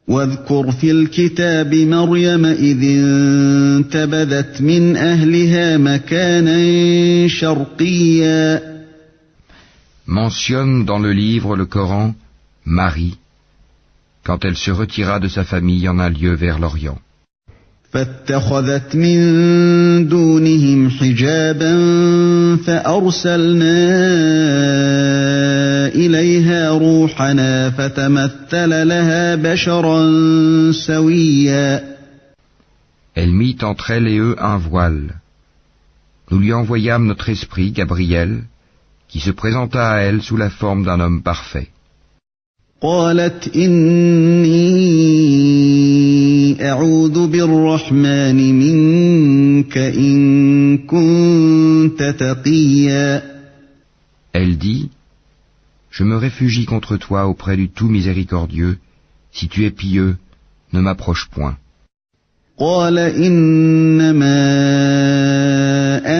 واذكر في الكتاب مريم إذ انتبذت من أهلها مكانا شرقيا. Mentionne dans le livre, le Coran, Marie, quand elle se retira de sa famille en un lieu vers l'Orient. فاتخذت من دونهم حجابا فأرسلنا إليها روحنا فتمثل لها بشرا سويا. Elle mit entre elle et eux un voile. Nous lui envoyâmes notre esprit, Gabriel, qui se présenta à elle sous la forme d'un homme parfait. قالت إني أعوذ بالرحمن منك إن كنت تقيا. Elle dit, je me réfugie contre toi auprès du tout miséricordieux. Si tu es pieux, ne m'approche point. قال إنما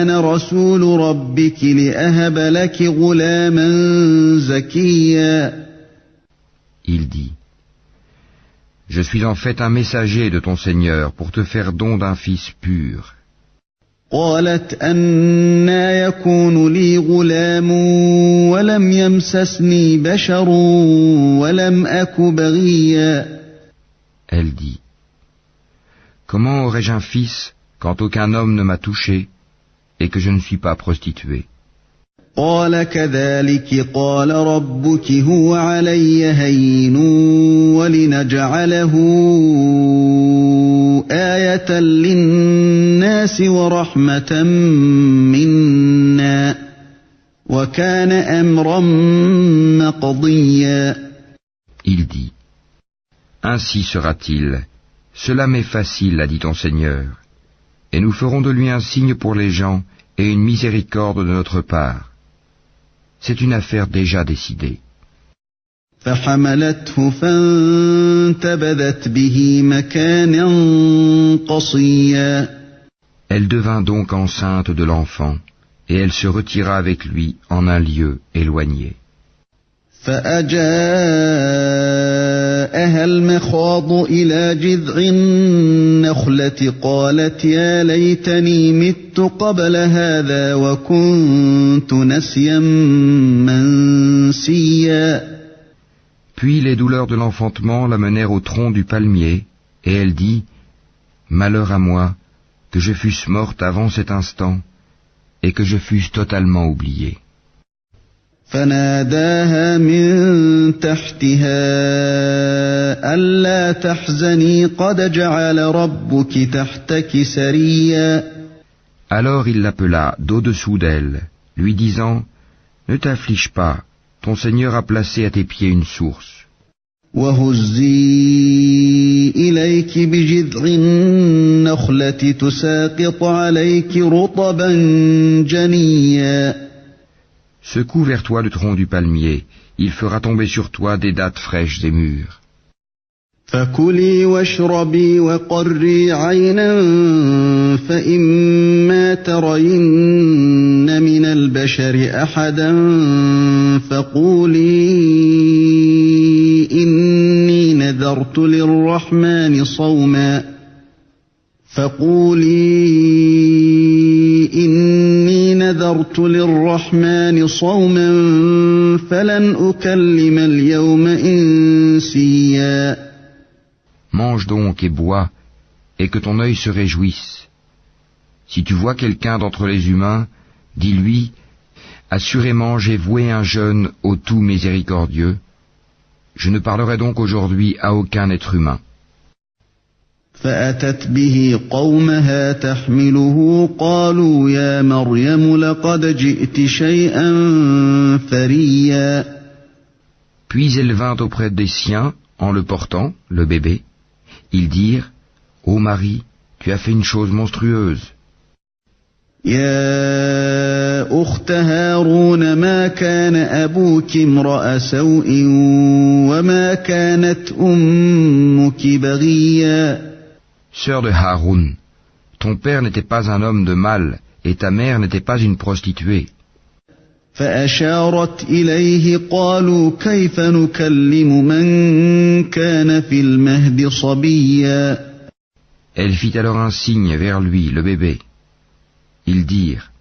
أنا رسول ربك لأهب لك غلاما زكيا. Il dit, je suis en fait un messager de ton Seigneur pour te faire don d'un fils pur. قالت أنى يكون لي غلام ولم يمسسني بشر ولم أك بغيا. Elle dit, comment aurais-je un fils quand aucun homme ne m'a touché et que je ne suis pas prostituée? قال كذلك قال ربك هو علي هين ولنجعله آية للناس ورحمة منا وكان أمرا مقضيا. Il dit, ainsi sera-t-il. Cela m'est facile, a dit ton Seigneur, et nous ferons de lui un signe pour les gens et une miséricorde de notre part. C'est une affaire déjà décidée. فحملته فانتبذت به مكانا قصيا. Elle devint donc enceinte de l'enfant, et elle se retira avec lui en un lieu éloigné. فأجاءها المخاض إلى جذع النخلة قالت يا ليتني مت قبل هذا وكنت نسيا منسيا. Puis les douleurs de l'enfantement la menèrent au tronc du palmier, et elle dit, malheur à moi, que je fusse morte avant cet instant, et que je fusse totalement oubliée. فناداها من تحتها ألا تحزني قد جعل ربك تحتك سريا. Alors il l'appela d'au-dessous d'elle, lui disant, ne t'afflige pas, ton Seigneur a placé à tes pieds une source. وهزي إليك بجذع النخلة تساقط عليك رطبا جنيا. Secoue vers toi le tronc du palmier, il fera tomber sur toi des dattes fraîches et mûres. فكلي واشربي وقري عينا فإما ترين من البشر أحدا فقولي إني نذرت للرحمن صوما فلن أكلم اليوم إنسيا. Mange donc et bois, et que ton œil se réjouisse. Si tu vois quelqu'un d'entre les humains, dis-lui, assurément j'ai voué un jeûne au tout miséricordieux. Je ne parlerai donc aujourd'hui à aucun être humain. فأتت به قومها تحمله قالوا يا مريم لقد جئت شيئا فريا. Puis elle vint auprès des siens, en le portant, le bébé. Ils dirent, ô Marie, tu as fait une chose monstrueuse. يا أخت هارون ما كان أبوك امرأ سوء وما كانت أمك بغيا. Sœur de Haroun, ton père n'était pas un homme de mal, et ta mère n'était pas une prostituée. فأشارت إليه قالوا كيف نكلم من كان في المهد صبيا. Elle fit alors un signe vers lui, le bébé. Ils dirent,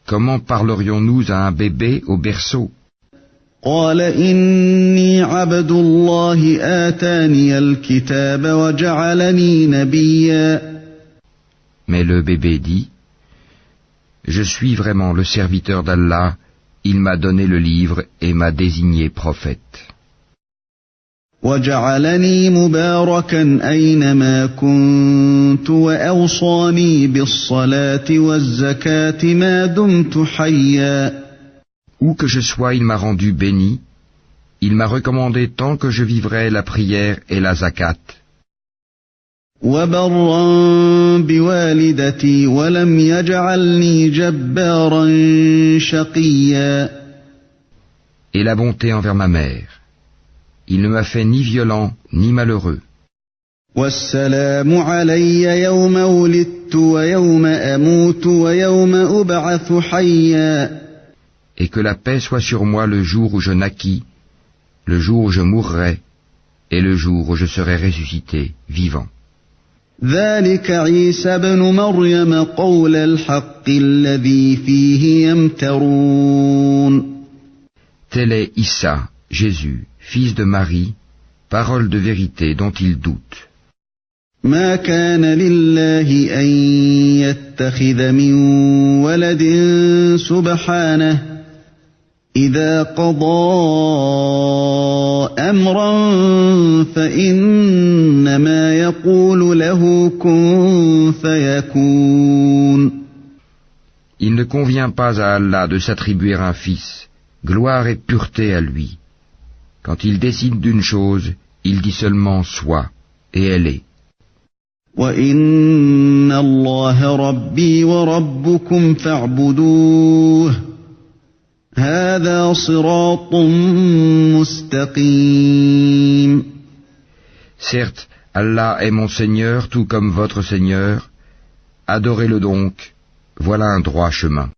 comment parlerions-nous à un bébé au berceau? قال إني عبد الله آتاني الكتاب وجعلني نبيا. Mais le bébé dit, je suis vraiment le serviteur d'Allah, il m'a donné le livre et m'a désigné prophète. وجعلني مباركا أينما كنت وأوصاني بالصلاة والزكاة ما دمت حيا. Où que je sois, il m'a rendu béni, il m'a recommandé tant que je vivrai la prière et la zakat. وبرا بوالدتي ولم يجعلني جبارا شقيا. Et la bonté envers ma mère. Il ne m'a fait ni violent ni malheureux. والسلام علي يوم ولدت ويوم أموت ويوم أبعث حيا. Et que la paix soit sur moi le jour où je naquis, le jour où je mourrai, et le jour où je serai ressuscité, vivant. ذلك عيسى بن مريم قول الحق الذي فيه يمترون. Tel est Issa, Jésus, fils de Marie, parole de vérité dont ils doutent. ما كان لله أن يتخذ من ولد سبحانه إذا قضى أمرا فإنما يقول له كن فيكون. Il ne convient pas à Allah de s'attribuer un fils, gloire et pureté à lui. Quand il décide d'une chose, il dit seulement sois, et elle est. وَإِنَّ اللَّهَ رَبِّي وَرَبُّكُمْ فَاعْبُدُوهُ هَذَا صِرَاطٌ مُسْتَقِيمٌ. Certes, Allah est mon Seigneur tout comme votre Seigneur. Adorez-le donc, voilà un droit chemin.